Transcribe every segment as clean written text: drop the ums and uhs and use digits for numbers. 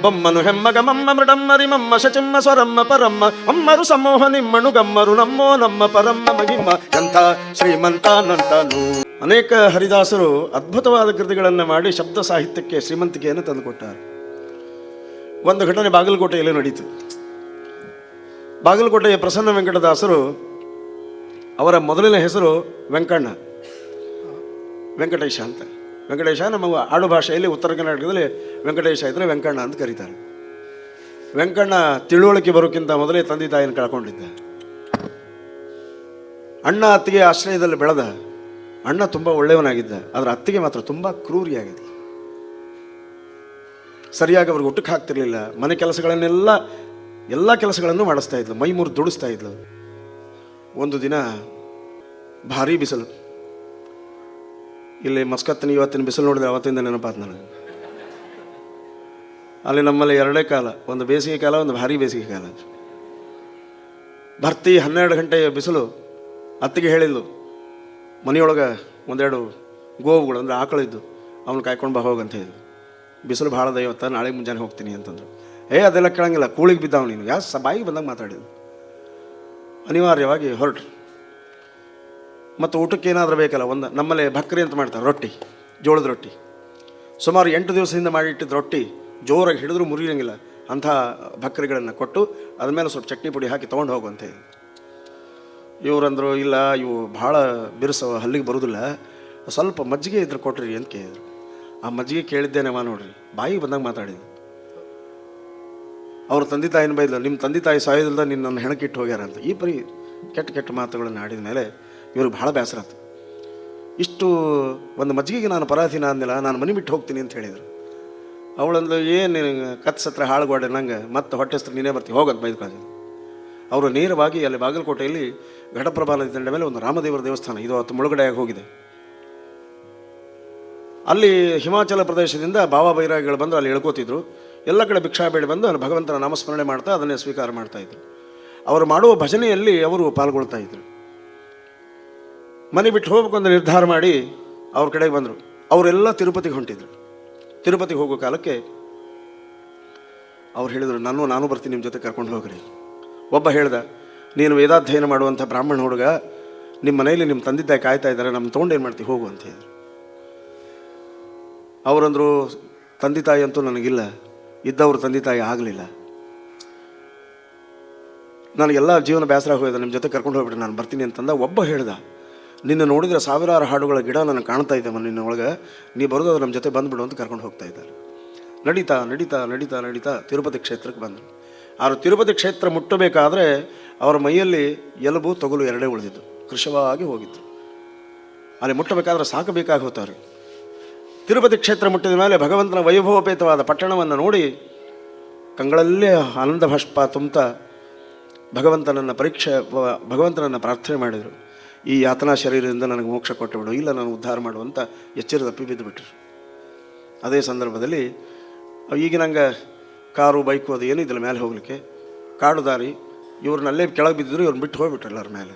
ಬೊಮ್ಮನು ಹೆಮ್ಮಗ ಮಮ್ಮ ಮೃಡಮ್ಮರಿ ಮಮ್ಮ ಶಚಿಮ್ಮ ಸ್ವರಮ್ಮ ಪರಮ್ಮ ಅಮ್ಮರು ಸಮೂಹ ನಿಮ್ಮಣು ಗಮ್ಮರು ನಮ್ಮೋ ನಮ್ಮ ಪರಮ್ಮ ಮಗಿಮ್ಮ ಎಂಥ ಶ್ರೀಮಂತಾನಂತನು. ಅನೇಕ ಹರಿದಾಸರು ಅದ್ಭುತವಾದ ಕೃತಿಗಳನ್ನು ಮಾಡಿ ಶಬ್ದ ಸಾಹಿತ್ಯಕ್ಕೆ ಶ್ರೀಮಂತಿಕೆಯನ್ನು ತಂದುಕೊಟ್ಟಾರೆ. ಒಂದು ಘಟನೆ ಬಾಗಲಕೋಟೆಯಲ್ಲಿ ನಡೀತು. ಬಾಗಲಕೋಟೆಯ ಪ್ರಸನ್ನ ವೆಂಕಟದಾಸರು, ಅವರ ಮೊದಲನೇ ಹೆಸರು ವೆಂಕಣ್ಣ, ವೆಂಕಟೇಶ ಅಂತ. ವೆಂಕಟೇಶ ನಮ್ಮ ಆಡು ಭಾಷೆಯಲ್ಲಿ ಉತ್ತರ ಕರ್ನಾಟಕದಲ್ಲಿ ವೆಂಕಟೇಶ ಇದ್ದರೆ ವೆಂಕಣ್ಣ ಅಂತ ಕರೀತಾರೆ. ವೆಂಕಣ್ಣ ತಿಳುವಳಿಕೆ ಬರೋಕ್ಕಿಂತ ಮೊದಲೇ ತಂದೆ ತಾಯಿಯನ್ನು ಕಳ್ಕೊಂಡಿದ್ದ. ಅಣ್ಣ ಅತ್ತಿಗೆ ಆಶ್ರಯದಲ್ಲಿ ಬೆಳೆದ. ಅಣ್ಣ ತುಂಬ ಒಳ್ಳೆಯವನಾಗಿದ್ದ, ಆದರೆ ಅತ್ತಿಗೆ ಮಾತ್ರ ತುಂಬ ಕ್ರೂರಿಯಾಗಿದ್ದ. ಸರಿಯಾಗಿ ಅವ್ರಿಗೆ ಊಟಕ್ಕೆ ಹಾಕ್ತಿರ್ಲಿಲ್ಲ. ಮನೆ ಕೆಲಸಗಳನ್ನೆಲ್ಲ ಎಲ್ಲ ಕೆಲಸಗಳನ್ನು ಮಾಡಿಸ್ತಾ ಇದ್ಲು, ಮೈ ಮುರಿದು ದುಡಿಸ್ತಾ ಇದ್ಲು. ಒಂದು ದಿನ ಭಾರೀ ಬಿಸಿಲು. ಇಲ್ಲಿ ಮಸ್ಕತ್ತಿನ ಇವತ್ತಿನ ಬಿಸಿಲು ನೋಡಿದ್ರೆ ಅವತ್ತಿಂದ ನೆನಪಾದ ನನಗೆ. ಅಲ್ಲಿ ನಮ್ಮಲ್ಲಿ ಎರಡೇ ಕಾಲ, ಒಂದು ಬೇಸಿಗೆ ಕಾಲ, ಒಂದು ಭಾರೀ ಬೇಸಿಗೆ ಕಾಲ. ಭರ್ತಿ 12 ಗಂಟೆಯ ಬಿಸಿಲು. ಅತ್ತಿಗೆ ಹೇಳಿದ್ಲು, ಮನೆಯೊಳಗೆ ಒಂದೆರಡು ಗೋವುಗಳು ಅಂದರೆ ಆಕಳಿದ್ದು ಅವನು ಕಾಯ್ಕೊಂಡು ಬಾ ಹೋಗಂತ ಹೇಳಿದ್ಲು. ಬಿಸಿಲು ಭಾಳ ಇವತ್ತು, ನಾಳೆ ಮುಂಜಾನೆ ಹೋಗ್ತೀನಿ ಅಂತಂದ್ರು. ಅದೆಲ್ಲ ಕೇಳಂಗಿಲ್ಲ, ಕೂಳಿಗೆ ಬಿದ್ದಾವ ನೀನು, ಬಾಯಿಗೆ ಬಂದಾಗ ಮಾತಾಡಿದ್ಲು. ಅನಿವಾರ್ಯವಾಗಿ ಹೊರಟ್ರು. ಮತ್ತು ಊಟಕ್ಕೆ ಏನಾದರೂ ಬೇಕಲ್ಲ, ನಮ್ಮಲ್ಲಿ ಭಕ್ರಿ ಅಂತ ಮಾಡ್ತಾರೆ, ರೊಟ್ಟಿ, ಜೋಳದ ರೊಟ್ಟಿ. ಸುಮಾರು 8 ದಿವಸದಿಂದ ಮಾಡಿಟ್ಟಿದ್ದ ರೊಟ್ಟಿ ಜೋರಾಗಿ ಹಿಡಿದ್ರೂ ಮುರಿಯಂಗಿಲ್ಲ ಅಂಥ ಭಕ್ರಿಗಳನ್ನು ಕೊಟ್ಟು ಅದ್ರ ಮೇಲೆ ಸ್ವಲ್ಪ ಚಟ್ನಿ ಪುಡಿ ಹಾಕಿ ತೊಗೊಂಡು ಹೋಗುವಂತೆ. ಇವರಂದರು, ಇಲ್ಲ ಇವು ಭಾಳ ಬಿರುಸವ, ಹಲ್ಲಿಗೆ ಬರೋದಿಲ್ಲ, ಸ್ವಲ್ಪ ಮಜ್ಜಿಗೆ ಇದ್ರೆ ಕೊಟ್ರಿ ಅಂತ ಕೇಳಿದ್ರು. ಆ ಮಜ್ಜಿಗೆ ಕೇಳಿದ್ದೇನೆವ ನೋಡ್ರಿ, ಬಾಯಿಗೆ ಬಂದಾಗ ಮಾತಾಡಿದ್ರು. ಅವ್ರ ತಂದೆ ತಾಯಿನ ಬೈದ್ಲು, ನಿಮ್ಮ ತಂದೆ ತಾಯಿ ಸಾಯೋದಿಲ್ಲದ ನಿನ್ನ ನನ್ನ ಹೆಣಕ್ಕಿಟ್ಟು ಹೋಗ್ಯಾರ ಅಂತ. ಈ ಪರಿ ಕೆಟ್ಟ ಕೆಟ್ಟ ಮಾತುಗಳನ್ನು ಆಡಿದ ಮೇಲೆ ಇವ್ರಿಗೆ ಭಾಳ ಬೇಸರ ಆಯ್ತು. ಇಷ್ಟು ಒಂದು ಮಜ್ಜಿಗೆಗೆ ನಾನು ಪರಾಧೀನ ಅಂದಿಲ್ಲ, ನಾನು ಮನೆ ಬಿಟ್ಟು ಹೋಗ್ತೀನಿ ಅಂತ ಹೇಳಿದರು. ಅವಳಂದು, ಏನು ಕತ್ಸತ್ರ ಹಾಳುಗೋಡೆ ನಂಗೆ ಮತ್ತೆ ಹೊಟ್ಟೆಸ್ತ್ರ ನೀನೇ ಬರ್ತೀವಿ ಹೋಗಂತ ಬೈದ್ಕಾಜು. ಅವರು ನೇರವಾಗಿ ಅಲ್ಲಿ ಬಾಗಲಕೋಟೆಯಲ್ಲಿ ಘಟಪ್ರಭಾ ನದಿ ದಂಡೆ ಮೇಲೆ ಒಂದು ರಾಮದೇವರ ದೇವಸ್ಥಾನ, ಇದು ಅವತ್ತು ಮುಳುಗಡೆಯಾಗಿ ಹೋಗಿದೆ. ಅಲ್ಲಿ ಹಿಮಾಚಲ ಪ್ರದೇಶದಿಂದ ಬಾಬಾ ಬೈರಾಗಿಗಳು ಬಂದು ಅಲ್ಲಿ ಇಳ್ಕೋತಿದ್ರು. ಎಲ್ಲ ಕಡೆ ಭಿಕ್ಷಾ ಬೇಡಿ ಬಂದು ಅಲ್ಲಿ ಭಗವಂತನ ನಾಮಸ್ಮರಣೆ ಮಾಡ್ತಾ ಅದನ್ನೇ ಸ್ವೀಕಾರ ಮಾಡ್ತಾಯಿದ್ರು. ಅವರು ಮಾಡುವ ಭಜನೆಯಲ್ಲಿ ಅವರು ಪಾಲ್ಗೊಳ್ತಾ ಇದ್ರು. ಮನೆ ಬಿಟ್ಟು ಹೋಗ್ಬೇಕು ಅಂತ ನಿರ್ಧಾರ ಮಾಡಿ ಅವ್ರ ಕಡೆಗೆ ಬಂದರು. ಅವರೆಲ್ಲ ತಿರುಪತಿಗೆ ಹೊಂಟಿದ್ರು. ತಿರುಪತಿಗೆ ಹೋಗೋ ಕಾಲಕ್ಕೆ ಅವ್ರು ಹೇಳಿದರು, ನಾನು ಬರ್ತೀನಿ, ನಿಮ್ಮ ಜೊತೆ ಕರ್ಕೊಂಡು ಹೋಗ್ರಿ. ಒಬ್ಬ ಹೇಳ್ದ, ನೀನು ವೇದಾಧ್ಯಯನ ಮಾಡುವಂಥ ಬ್ರಾಹ್ಮಣ ಹುಡುಗ, ನಿಮ್ಮ ಮನೆಯಲ್ಲಿ ನಿಮ್ಮ ತಂದೆ ತಾಯಿ ಕಾಯ್ತಾ ಇದ್ದಾರೆ, ನಮ್ಮ ತೊಗೊಂಡೇನು ಮಾಡ್ತೀವಿ ಹೋಗು ಅಂತ ಹೇಳಿದರು. ಅವರಂದರು, ತಂದೆ ತಾಯಿ ಅಂತೂ ನನಗಿಲ್ಲ, ಇದ್ದವರು ತಂದೆ ತಾಯಿ ಆಗಲಿಲ್ಲ, ನನಗೆಲ್ಲ ಜೀವನ ಬೇಸರ ಹೋಗಿದೆ, ನಿಮ್ಮ ಜೊತೆ ಕರ್ಕೊಂಡು ಹೋಗ್ಬಿಟ್ಟು ನಾನು ಬರ್ತೀನಿ ಅಂತಂದ. ಒಬ್ಬ ಹೇಳ್ದ, ನಿನ್ನ ನೋಡಿದರೆ ಸಾವಿರಾರು ಹಾಡುಗಳ ಗಿಡ ನನಗೆ ಕಾಣ್ತಾ ಇದೆ ನಿನ್ನ ಒಳಗೆ, ನೀ ಬರೋದು ನಮ್ಮ ಜೊತೆ ಬಂದುಬಿಡು ಅಂತ ಕರ್ಕೊಂಡು ಹೋಗ್ತಾ ಇದ್ದಾರೆ. ನಡೀತಾ ನಡೀತಾ ನಡೀತಾ ನಡೀತಾ ತಿರುಪತಿ ಕ್ಷೇತ್ರಕ್ಕೆ ಬಂದರು. ಅವರು ತಿರುಪತಿ ಕ್ಷೇತ್ರ ಮುಟ್ಟಬೇಕಾದ್ರೆ ಅವರ ಮೈಯಲ್ಲಿ ಎಲುಬು ತೊಗಲು ಎರಡೇ ಉಳಿದಿದ್ದು, ಕೃಶವಾಗಿ ಹೋಗಿತ್ತು. ಅಲ್ಲಿ ಮುಟ್ಟಬೇಕಾದ್ರೆ ಸಾಕಬೇಕಾಗಿ ಹೋಗ್ತಾರೆ. ತಿರುಪತಿ ಕ್ಷೇತ್ರ ಮುಟ್ಟಿದ ಮೇಲೆ ಭಗವಂತನ ವೈಭವೋಪೇತವಾದ ಪಟ್ಟಣವನ್ನು ನೋಡಿ ಕಂಗಳಲ್ಲೇ ಆನಂದ ಭಾಷ್ಪ ತುಂಬ್ತಾ ಭಗವಂತನನ್ನು ಪ್ರಾರ್ಥನೆ ಮಾಡಿದರು. ಈ ಯಾತನಾ ಶರೀರದಿಂದ ನನಗೆ ಮೋಕ್ಷ ಕೊಟ್ಟುಬಿಡು, ಇಲ್ಲ ನಾನು ಉದ್ಧಾರ ಮಾಡುವಂಥ ಎಚ್ಚರ ತಪ್ಪಿ ಬಿದ್ದುಬಿಟ್ರು. ಅದೇ ಸಂದರ್ಭದಲ್ಲಿ ಈಗ ನಂಗೆ ಕಾರು ಬೈಕು ಅದು ಏನೂ ಇದ್ದಿಲ್ಲ ಮೇಲೆ ಹೋಗಲಿಕ್ಕೆ, ಕಾಡು ದಾರಿ, ಇವ್ರನ್ನಲ್ಲೇ ಕೆಳಗೆ ಬಿದ್ದಿದ್ರು, ಇವ್ರನ್ನ ಬಿಟ್ಟು ಹೋಗ್ಬಿಟ್ರು ಎಲ್ಲರ ಮೇಲೆ.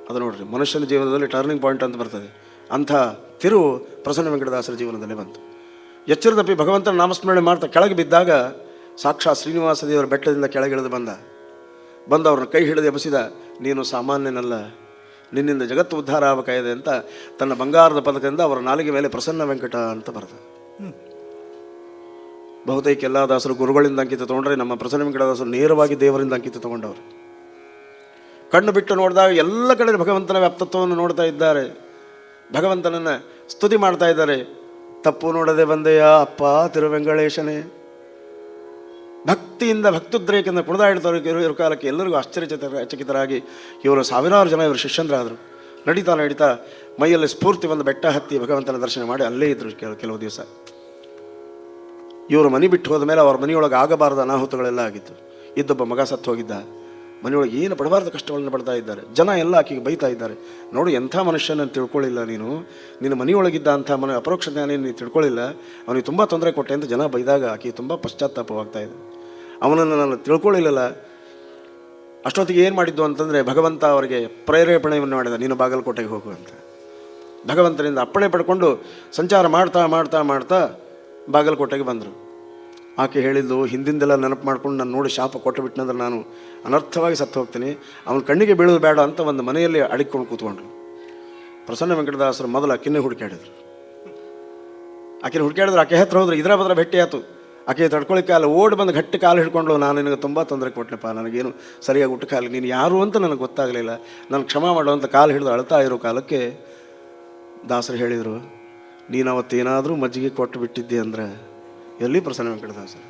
ಅದು ನೋಡ್ರಿ, ಮನುಷ್ಯನ ಜೀವನದಲ್ಲಿ ಟರ್ನಿಂಗ್ ಪಾಯಿಂಟ್ ಅಂತ ಬರ್ತದೆ. ಅಂಥ ತಿರುವು ಪ್ರಸನ್ನ ವೆಂಕಟದಾಸರ ಜೀವನದಲ್ಲೇ ಬಂತು. ಎಚ್ಚರ ತಪ್ಪಿ ಭಗವಂತನ ನಾಮಸ್ಮರಣೆ ಮಾಡ್ತಾ ಕೆಳಗೆ ಬಿದ್ದಾಗ ಸಾಕ್ಷಾತ್ ಶ್ರೀನಿವಾಸ ದೇವರ ಬೆಟ್ಟದಿಂದ ಕೆಳಗಿಳಿದು ಬಂದ ಅವ್ರನ್ನ ಕೈ ಹಿಡಿದು ಎಬಸಿದ. ನೀನು ಸಾಮಾನ್ಯನಲ್ಲ, ನಿನ್ನಿಂದ ಜಗತ್ತು ಉದ್ಧಾರ ಆಗಬೇಕಾಗಿದೆ ಅಂತ ತನ್ನ ಬಂಗಾರದ ಪದಕದಿಂದ ಅವರ ನಾಲಿಗೆ ಮೇಲೆ ಪ್ರಸನ್ನ ವೆಂಕಟ ಅಂತ ಬರೆದ. ಬಹುತೇಕ ಎಲ್ಲ ದಾಸರು ಗುರುಗಳಿಂದ ಅಂಕಿತ ತೊಗೊಂಡ್ರೆ, ನಮ್ಮ ಪ್ರಸನ್ನ ವೆಂಕಟದಾಸರು ನೇರವಾಗಿ ದೇವರಿಂದ ಅಂಕಿತ ತೊಗೊಂಡವರು. ಕಣ್ಣು ಬಿಟ್ಟು ನೋಡಿದಾಗ ಎಲ್ಲ ಕಡೆ ಭಗವಂತನ ವ್ಯಾಪ್ತತ್ವವನ್ನು ನೋಡ್ತಾ ಇದ್ದಾರೆ, ಭಗವಂತನನ್ನು ಸ್ತುತಿ ಮಾಡ್ತಾ ಇದ್ದಾರೆ. ತಪ್ಪು ನೋಡದೆ ಬಂದೆಯ ಅಪ್ಪ ತಿರುವೆಂಗಳೇಶನೇ. ಭಕ್ತಿಯಿಂದ ಭಕ್ತುದ್ರೇಕದಿಂದ ಕುಣಿದಾಡ್ತಾರೆ ಇರೋ ಕಾಲಕ್ಕೆ ಎಲ್ಲರಿಗೂ ಆಶ್ಚರ್ಯಚಕಿತರಾಗಿ ಇವರು ಸಾವಿರಾರು ಜನ ಇವರು ಶಿಷ್ಯಂದ್ರಾದರು. ನಡೀತಾ ನಡೀತಾ ಮೈಯಲ್ಲಿ ಸ್ಫೂರ್ತಿ ಒಂದು ಬೆಟ್ಟ ಹತ್ತಿ ಭಗವಂತನ ದರ್ಶನ ಮಾಡಿ ಅಲ್ಲೇ ಇದ್ದರು ಕೆಲವು ದಿವಸ. ಇವರು ಮನೆ ಬಿಟ್ಟು ಹೋದ ಮೇಲೆ ಅವ್ರ ಮನೆಯೊಳಗೆ ಆಗಬಾರದ ಅನಾಹುತಗಳೆಲ್ಲ ಆಗಿತ್ತು. ಇದ್ದೊಬ್ಬ ಮಗ ಸತ್ತು ಹೋಗಿದ್ದ. ಮನೆಯೊಳಗೆ ಏನು ಪಡಬಾರ್ದ ಕಷ್ಟಗಳನ್ನು ಪಡ್ತಾ ಇದ್ದಾರೆ. ಜನ ಎಲ್ಲ ಆಕೆಗೆ ಬೈತಾ ಇದ್ದಾರೆ. ನೋಡು, ಎಂಥ ಮನುಷ್ಯನನ್ನು ತಿಳ್ಕೊಳ್ಳಿಲ್ಲ ನೀನು, ನಿನ್ನ ಮನೆಯೊಳಗಿದ್ದ ಅಂಥ ಅಪರೋಕ್ಷ ಜ್ಞಾನ ನೀನು ತಿಳ್ಕೊಳ್ಳಿಲ್ಲ, ಅವನಿಗೆ ತುಂಬ ತೊಂದರೆ ಕೊಟ್ಟೆ ಅಂತ ಜನ ಬೈದಾಗ ಆಕೆ ತುಂಬ ಪಶ್ಚಾತ್ತಾಪವಾಗ್ತಾ ಇದೆ. ಅವನನ್ನು ನಾನು ತಿಳ್ಕೊಳ್ಳಿಲ್ಲ. ಅಷ್ಟೊತ್ತಿಗೆ ಏನು ಮಾಡಿದ್ದು ಅಂತಂದರೆ, ಭಗವಂತ ಅವರಿಗೆ ಪ್ರೇರೇಪಣೆಯನ್ನು ಮಾಡಿದ, ನೀನು ಬಾಗಲಕೋಟೆಗೆ ಹೋಗುವಂತ. ಭಗವಂತನಿಂದ ಅಪ್ಪಣೆ ಪಡ್ಕೊಂಡು ಸಂಚಾರ ಮಾಡ್ತಾ ಮಾಡ್ತಾ ಮಾಡ್ತಾ ಬಾಗಲಕೋಟೆಗೆ ಬಂದರು. ಆಕೆ ಹೇಳಿದ್ದು, ಹಿಂದಿಂದೆಲ್ಲ ನೆನಪು ಮಾಡ್ಕೊಂಡು ನಾನು ನೋಡಿ ಶಾಪ ಕೊಟ್ಟು ಬಿಟ್ಟನಂದ್ರೆ ನಾನು ಅನರ್ಥವಾಗಿ ಸತ್ತು ಹೋಗ್ತೀನಿ, ಅವನ ಕಣ್ಣಿಗೆ ಬೀಳೋದು ಬೇಡ ಅಂತ ಒಂದು ಮನೆಯಲ್ಲಿ ಅಡಿಕೊಂಡು ಕೂತ್ಕೊಂಡ್ರು. ಪ್ರಸನ್ನ ವೆಂಕಟದಾಸರು ಮೊದಲು ಆಕೆನೇ ಹುಡುಕಾಡಿದ್ರು. ಆಕೆನ ಹುಡುಕಾಡಿದ್ರು, ಆಕೆ ಹತ್ರ ಹೋದ್ರೆ ಇದರ ಬದ್ರ ಭೇಟಿ ಆಯ್ತು. ಆಕೆ ತಡ್ಕೊಳ್ಳಿಕ್ಕೆ ಕಾಲ ಓಡಿ ಬಂದು ಗಟ್ಟಿ ಕಾಲು ಹಿಡ್ಕೊಂಡು, ನಾನು ನಿನಗೆ ತುಂಬ ತೊಂದರೆ ಕೊಟ್ಟನಪ್ಪ, ನನಗೇನು ಸರಿಯಾಗಿ ಊಟ ಕಾಲ, ನೀನು ಯಾರು ಅಂತ ನನಗೆ ಗೊತ್ತಾಗಲಿಲ್ಲ, ನಾನು ಕ್ಷಮಾ ಮಾಡುವಂಥ ಕಾಲು ಹಿಡಿದು ಅಳ್ತಾ ಇರೋ ಕಾಲಕ್ಕೆ ದಾಸರು ಹೇಳಿದರು, ನೀನು ಅವತ್ತೇನಾದರೂ ಮಜ್ಜಿಗೆ ಕೊಟ್ಟು ಬಿಟ್ಟಿದ್ದೆ ಅಂದರೆ ಎಲ್ಲಿ ಪ್ರಸನ್ನ ವೆಂಕಟದಾಸರು,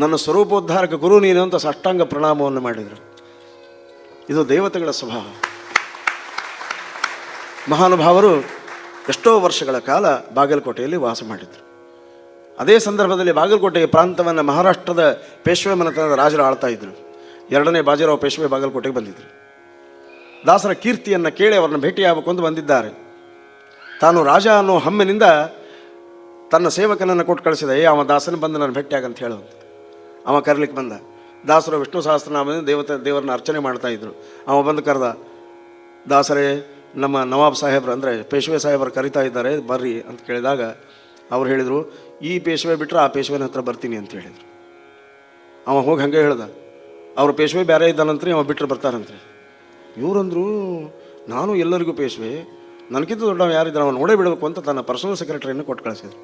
ನನ್ನ ಸ್ವರೂಪೋದ್ಧಾರಕ ಗುರು ನೀನು ಅಂತ ಸಾಷ್ಟಾಂಗ ಪ್ರಣಾಮವನ್ನು ಮಾಡಿದರು. ಇದು ದೇವತೆಗಳ ಸ್ವಭಾವ. ಮಹಾನುಭಾವರು ಎಷ್ಟೋ ವರ್ಷಗಳ ಕಾಲ ಬಾಗಲಕೋಟೆಯಲ್ಲಿ ವಾಸ ಮಾಡಿದರು. ಅದೇ ಸಂದರ್ಭದಲ್ಲಿ ಬಾಗಲಕೋಟೆಯ ಪ್ರಾಂತವನ್ನು ಮಹಾರಾಷ್ಟ್ರದ ಪೇಶ್ವೆ ಮನೆತನದ ರಾಜರು ಆಳ್ತಾ ಇದ್ದರು. 2ನೇ ಬಾಜಿರಾವ್ ಪೇಶ್ವೆ ಬಾಗಲಕೋಟೆಗೆ ಬಂದಿದ್ದರು. ದಾಸರ ಕೀರ್ತಿಯನ್ನು ಕೇಳಿ ಅವರನ್ನು ಭೇಟಿಯಾಗಬೇಕು ಅಂತ ಬಂದಿದ್ದಾರೆ. ತಾನು ರಾಜ ಅನ್ನೋ ಹಮ್ಮಿನಿಂದ ತನ್ನ ಸೇವಕನನ್ನು ಕೊಟ್ಟು ಕಳಿಸಿದ, ಅವ ದಾಸನ ಬಂದು ನಾನು ಭೇಟಿಯಾಗಂತ ಹೇಳುವಂತ. ಅವ ಕರೀಲಿಕ್ಕೆ ಬಂದ. ದಾಸರು ವಿಷ್ಣು ಸಹಸ್ರನಾಮದಿಂದ ದೇವರನ್ನ ಅರ್ಚನೆ ಮಾಡ್ತಾಯಿದ್ರು. ಅವ ಬಂದು ಕರೆದ, ದಾಸರೇ ನಮ್ಮ ನವಾಬ್ ಸಾಹೇಬ್ರು ಅಂದರೆ ಪೇಶ್ವೆ ಸಾಹೇಬರು ಕರಿತಾ ಇದ್ದಾರೆ, ಬರ್ರಿ ಅಂತ ಕೇಳಿದಾಗ ಅವ್ರು ಹೇಳಿದರು, ಈ ಪೇಶ್ವೆ ಬಿಟ್ಟರೆ ಆ ಪೇಶ್ವೆನ ಹತ್ರ ಬರ್ತೀನಿ ಅಂತ ಹೇಳಿದರು. ಅವ ಹೋಗಿ ಹಾಗೆ ಹೇಳ್ದ, ಅವ್ರ ಪೇಶ್ವೆ ಬೇರೆ ಇದ್ದಾನಂತ್ರಿ, ಅವ ಬಿಟ್ಟರೆ ಬರ್ತಾರಂತ್ರಿ. ಇವರಂದ್ರು, ನಾನು ಎಲ್ಲರಿಗೂ ಪೇಶ್ವೆ, ನನಗಿಂತ ದೊಡ್ಡವ ಯಾರಿದ್ದಾರೆ ಅವನು ನೋಡೇ ಬಿಡಬೇಕು ಅಂತ ತನ್ನ ಪರ್ಸನಲ್ ಸೆಕ್ರೆಟರಿಯನ್ನು ಕೊಟ್ಟು ಕಳಿಸಿದ್ರು.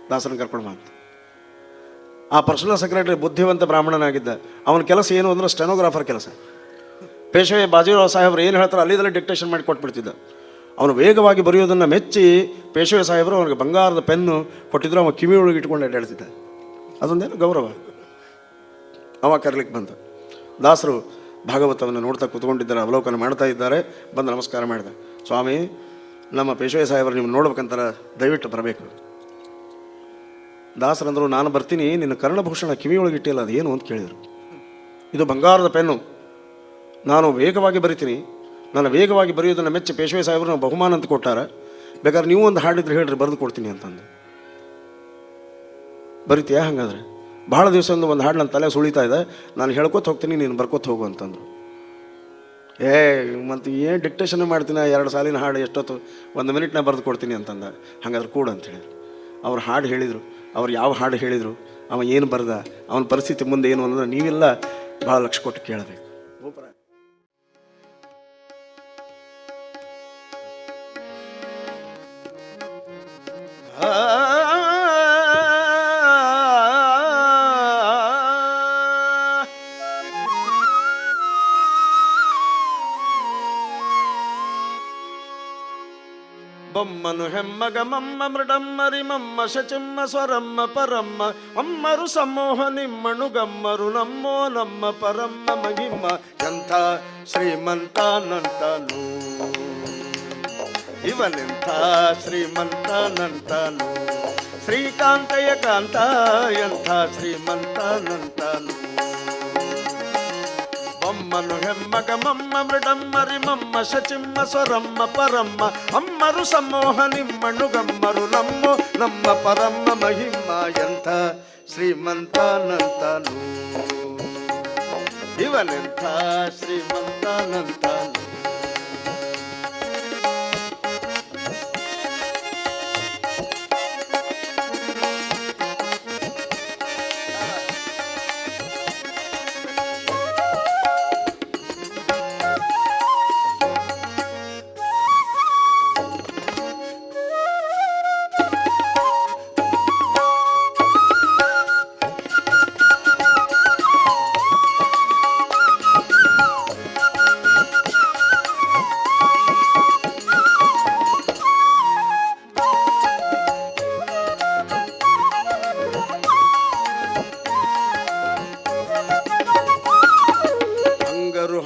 ದಾಸರನ್ನು ಕರ್ಕೊಂಡು ಬಂತು. ಆ ಪರ್ಸನಲ್ ಸೆಕ್ರೆಟರಿ ಬುದ್ಧಿವಂತ ಬ್ರಾಹ್ಮಣನಾಗಿದ್ದ. ಅವನ ಕೆಲಸ ಏನು ಅಂದ್ರೆ ಸ್ಟೆನೋಗ್ರಾಫರ್ ಕೆಲಸ. ಪೇಶ್ವೆ ಬಾಜಿರಾವ್ ಸಾಹೇಬರು ಏನು ಹೇಳ್ತಾರೆ ಅಲ್ಲಿದ್ದಲ್ಲೇ ಡಿಕ್ಟೇಷನ್ ಮಾಡಿ ಕೊಟ್ಬಿಡ್ತಿದ್ದ. ಅವನು ವೇಗವಾಗಿ ಬರೆಯೋದನ್ನು ಮೆಚ್ಚಿ ಪೇಶ್ವೆ ಸಾಹೇಬರು ಅವನಿಗೆ ಬಂಗಾರದ ಪೆನ್ನು ಕೊಟ್ಟಿದ್ರು. ಅವ ಕಿವಿ ಒಳಗೆ ಇಟ್ಕೊಂಡು ಅಡ್ಡಾಡ್ತಿದ್ದ. ಅದೊಂದೇನು ಗೌರವ. ಅವ ಕರ್ಲಿಕ್ಕೆ ಬಂದ. ದಾಸರು ಭಾಗವತವನ್ನು ನೋಡ್ತಾ ಕೂತ್ಕೊಂಡಿದ್ದಾರೆ, ಅವಲೋಕನ ಮಾಡ್ತಾ ಇದ್ದಾರೆ. ಬಂದು ನಮಸ್ಕಾರ ಮಾಡಿದ. ಸ್ವಾಮಿ, ನಮ್ಮ ಪೇಶ್ವೆ ಸಾಹೇಬರು ನೀವು ನೋಡ್ಬೇಕಂತಾರೆ, ದಯವಿಟ್ಟು ಬರಬೇಕು. ದಾಸರಂದರು, ನಾನು ಬರ್ತೀನಿ, ನಿನ್ನ ಕರ್ಣಭೂಷಣ ಕಿವಿಯೊಳಗೆ ಇಟ್ಟಿಲ್ಲ, ಅದು ಏನು ಅಂತ ಕೇಳಿದರು. ಇದು ಬಂಗಾರದ ಪೆನ್ನು, ನಾನು ವೇಗವಾಗಿ ಬರಿತೀನಿ, ನಾನು ವೇಗವಾಗಿ ಬರೆಯೋದನ್ನು ಮೆಚ್ಚಿ ಪೇಶ್ವೆ ಸಾಹೇಬರು ನಾವು ಬಹುಮಾನ ಅಂತ ಕೊಟ್ಟಾರ, ಬೇಕಾದ್ರೆ ನೀವು ಒಂದು ಹಾಡಿದ್ರೆ ಹೇಳ್ರಿ, ಬರೆದು ಕೊಡ್ತೀನಿ ಅಂತಂದು. ಬರಿತೀಯಾ? ಹಾಗಾದ್ರೆ ಭಾಳ ದಿವಸದಿಂದ ಒಂದು ಹಾಡು ನನ್ನ ತಲೆ ಸುಳಿತಾ ಇದೆ, ನಾನು ಹೇಳ್ಕೊತ ಹೋಗ್ತೀನಿ, ನೀನು ಬರ್ಕೋತ ಹೋಗು ಅಂತಂದರು. ಮತ್ತು ಏನು ಡಿಕ್ಟೇಷನ್ ಮಾಡ್ತೀನಿ, 2 ಸಾಲಿನ ಹಾಡು ಎಷ್ಟೊತ್ತು, 1 ಮಿನಿಟ್ನ ಬರೆದು ಕೊಡ್ತೀನಿ ಅಂತಂದ. ಹಾಗಾದ್ರೆ ಕೂಡ ಅಂತ ಹೇಳಿದ್ರು. ಅವ್ರು ಹಾಡು ಹೇಳಿದರು. ಅವ್ರು ಯಾವ ಹಾಡು ಹೇಳಿದರು, ಅವ ಏನು ಬರೆದ, ಅವನ ಪರಿಸ್ಥಿತಿ ಮುಂದೆ ಏನು ಅನ್ನೋದು ನೀವೆಲ್ಲ ಭಾಳ ಲಕ್ಷ ಕೊಟ್ಟು ಕೇಳಬೇಕು. ಬೊಮ್ಮನು ಹೆಮ್ಮಗ ಮಮ್ಮ ಮೃಡಮ್ಮರಿ ಮಮ್ಮ ಶಚಿಮ್ಮ ಸ್ವರಮ್ಮ ಪರಮ್ಮ ಅಮ್ಮರು ಸಮೂಹ ನಿಮ್ಮಣು ಗಮ್ಮರು ನಮ್ಮೋ ನಮ್ಮ ಪರಮ್ಮ ಮಹಿಮ್ಮ ಎಂಥ ಶ್ರೀಮಂತಾನಂತನು ಇವನೆಂಥ ಶ್ರೀಮಂತಾನಂತನು ಶ್ರೀಕಾಂತಯ ಕಾಂತ ಎಂಥ ಶ್ರೀಮಂತಾನಂತನು ಬೊಮ್ಮನು ಹೆಮ್ಮಗ ಮಮ್ಮ ಮೃಡಮ್ಮರಿ ಮಮ್ಮ ಶಚಿಮ್ಮ ಸ್ವರಮ್ಮ ಪರಮ್ಮ ಅಮ್ಮರು ಸಮೂಹ ನಿಮ್ಮಣ್ಣು ಗಮ್ಮರು ನಮ್ಮೋ ನಮ್ಮ ಪರಮ್ಮ ಮಹಿಮ್ಮ ಎಂಥ ಶ್ರೀಮಂತಾನಂತನು ಇವನೆಂಥ ಶ್ರೀಮಂತಾನಂತನು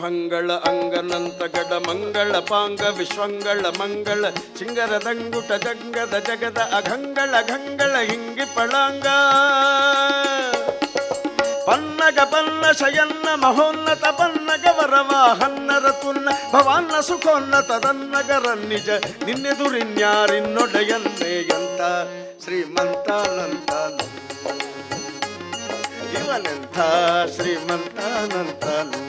ಹಂಗಳ ಅಂಗನಂತ ಗಡ ಮಂಗಳ ಪಾಂಗ ವಿಶ್ವಂಗಳ ಮಂಗಳ ಚಿಂಗರದಂಗುಟ ಜಂಗದ ಜಗದ ಅಘಂಗಳ ಘಂಗಳ ಹಿಂಗಿ ಪಳಾಂಗ ಪನ್ನಗ ಪನ್ನ ಶಯನ್ನ ಮಹೋನ್ನತ ಪನ್ನಗ ವರವಾಹನ್ನರ ತುನ್ನ ಭವಾನ್ನ ಸುಖೋನ್ನತ ತನ್ನಗರ ನಿಜ ನಿನ್ನೆದುರಿನ್ಯಾರಿನ್ನೊಡೆಯನ್ನೇ ಎಂತ ಶ್ರೀಮಂತಾನಂತನು ಇವನೆಂಥ ಶ್ರೀಮಂತಾನಂತನು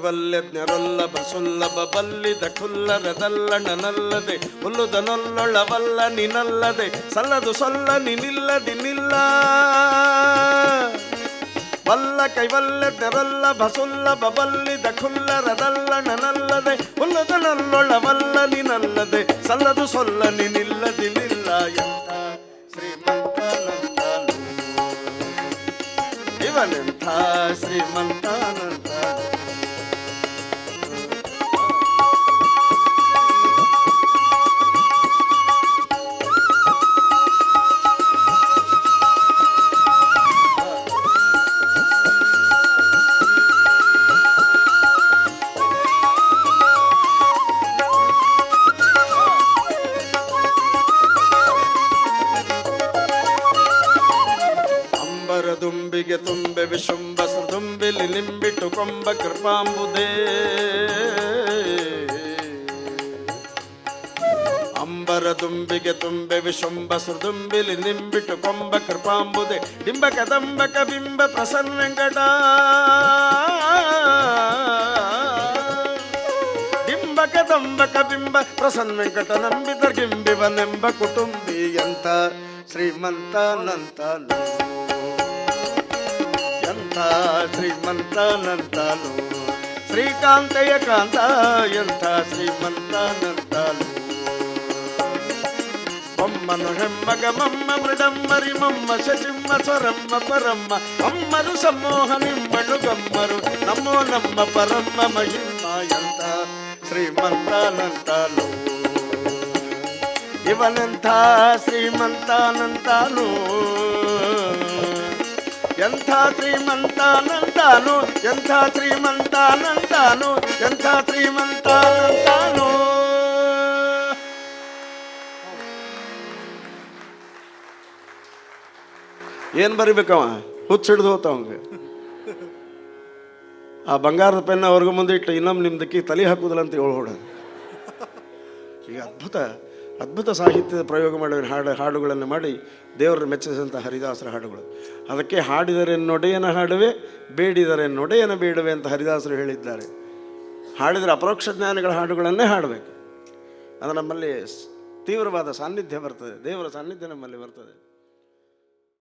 ಕೈವಲ್ಯಜ್ಞರೊಲ್ಲಭ ಸುಲ್ಲಭ ಬಲ್ಲಿದ ಖುಲ್ಲರದಲ್ಲಣನಲ್ಲದೆ ಹುಲ್ಲುದನೊಲ್ಲೊಳವಲ್ಲ ನಿನಲ್ಲದೆ ಸಲ್ಲದು ಸೊಲ್ಲ ನಿನಿಲ್ಲದಿ ನಿಲ್ಲ ವಲ್ಲ ಕೈವಲ್ಯಜ್ಞರೊಲ್ಲಭ ಸುಲ್ಲಭ ಬಲ್ಲಿದ ಖುಲ್ಲರದಲ್ಲಣನಲ್ಲದೆ ಹುಲ್ಲುದನೊಲ್ಲೊಳವಲ್ಲ ನಿನಲ್ಲದೆ ಸಲ್ಲದು ಸೊಲ್ಲ ನಿನಿಲ್ಲದಿ ನಿಲ್ಲ ಎಂಥ ಶ್ರೀಮಂತನಂತನು ಇವನೆಂಥ ಶ್ರೀಮಂತನಂತನು. ದುಂಬಿಗೆ ತುಂಬೆ ವಿಶುಂಭ ಸುದುಂಬಿಲಿ ನಿಂಬಿಟ್ಟು ಕೊಂಬ ಕೃಪಾಂಬುದೇ ಅಂಬರ ದುಂಬಿಗೆ ತುಂಬೆ ವಿಶುಂಭ ಸುದುಂಬಿಲಿ ನಿಂಬಿಟ್ಟು ಕೊಂಬ ಕೃಪಾಂಬುದೇ ಡಿಂಬ ಕದಂಬಕ ಬಿಂಬ ಪ್ರಸನ್ನ ವೆಂಕಟ ಡಿಂಬ ಕದಂಬಕ ಬಿಂಬ ಪ್ರಸನ್ನ ವೆಂಕಟ ನಂಬಿದರ್ಗಿಂಬಿವನೆಂಬ ಕುಟುಂಬಿ ಅಂತ ಶ್ರೀಮಂತನಂತನು ಶ್ರೀಮಂತನಂತನು ಶ್ರೀಕಾಂತಯ ಕಾಂತ ಎಂಥ ಶ್ರೀಮಂತನಂತನು. ಬೊಮ್ಮನು ಹೆಮ್ಮಗ ಮಮ್ಮ ಮೃಡಮ್ಮರಿ ಮಮ್ಮ ಶಚಿಮ್ಮ ಸ್ವರಮ್ಮ ಪರಮ್ಮ ಅಮ್ಮರು ಸಮೋಹ ನಿಮ್ಮಳು ಗಮ್ಮರು ನಮ್ಮೋ ನಮ್ಮ ಪರಮ್ಮ ಮಹಿಮ್ಮ ಎಂಥ ಶ್ರೀಮಂತನಂತನು ಇವನೆಂಥ ಶ್ರೀಮಂತನಂತನು ಎಂಥ ಶ್ರೀಮಂತನಂತನು ಎಂಥ ಶ್ರೀಮಂತನಂತನು ಎಂಥ ಶ್ರೀಮಂತನಂತನು. ಏನು ಬರಿಬೇಕವ ಹುಚ್ಚಿಡ್ದು ಹೋತ ಅವಂಗೆ ಆ ಬಂಗಾರದ ಪೆನ್ನ ಅವ್ರಿಗೂ ಮುಂದೆ ಇಟ್ಟು ಇನ್ನೊಮ್ಮೆ ನಿಮ್ದಕ್ಕೆ ತಲೆ ಹಾಕುದಿಲ್ಲ ಅಂತ ಹೇಳ್ಕೊಡೋದು. ಈಗ ಅದ್ಭುತ ಸಾಹಿತ್ಯದ ಪ್ರಯೋಗ ಮಾಡಿ ಹಾಡುಗಳನ್ನು ಮಾಡಿ ದೇವರನ್ನು ಮೆಚ್ಚಿಸಿದಂಥ ಹರಿದಾಸರ ಹಾಡುಗಳು. ಅದಕ್ಕೆ ಹಾಡಿದರೆ ನೊಡೆಯನ ಹಾಡುವೆ ಬೇಡಿದರೆ ನೊಡೆಯನ ಬೇಡುವೆ ಅಂತ ಹರಿದಾಸರು ಹೇಳಿದ್ದಾರೆ. ಹಾಡಿದರೆ ಅಪರೋಕ್ಷ ಜ್ಞಾನಿಗಳ ಹಾಡುಗಳನ್ನೇ ಹಾಡಬೇಕು. ಅದು ನಮ್ಮಲ್ಲಿ ತೀವ್ರವಾದ ಸಾನ್ನಿಧ್ಯ ಬರ್ತದೆ, ದೇವರ ಸಾನ್ನಿಧ್ಯ ನಮ್ಮಲ್ಲಿ ಬರ್ತದೆ.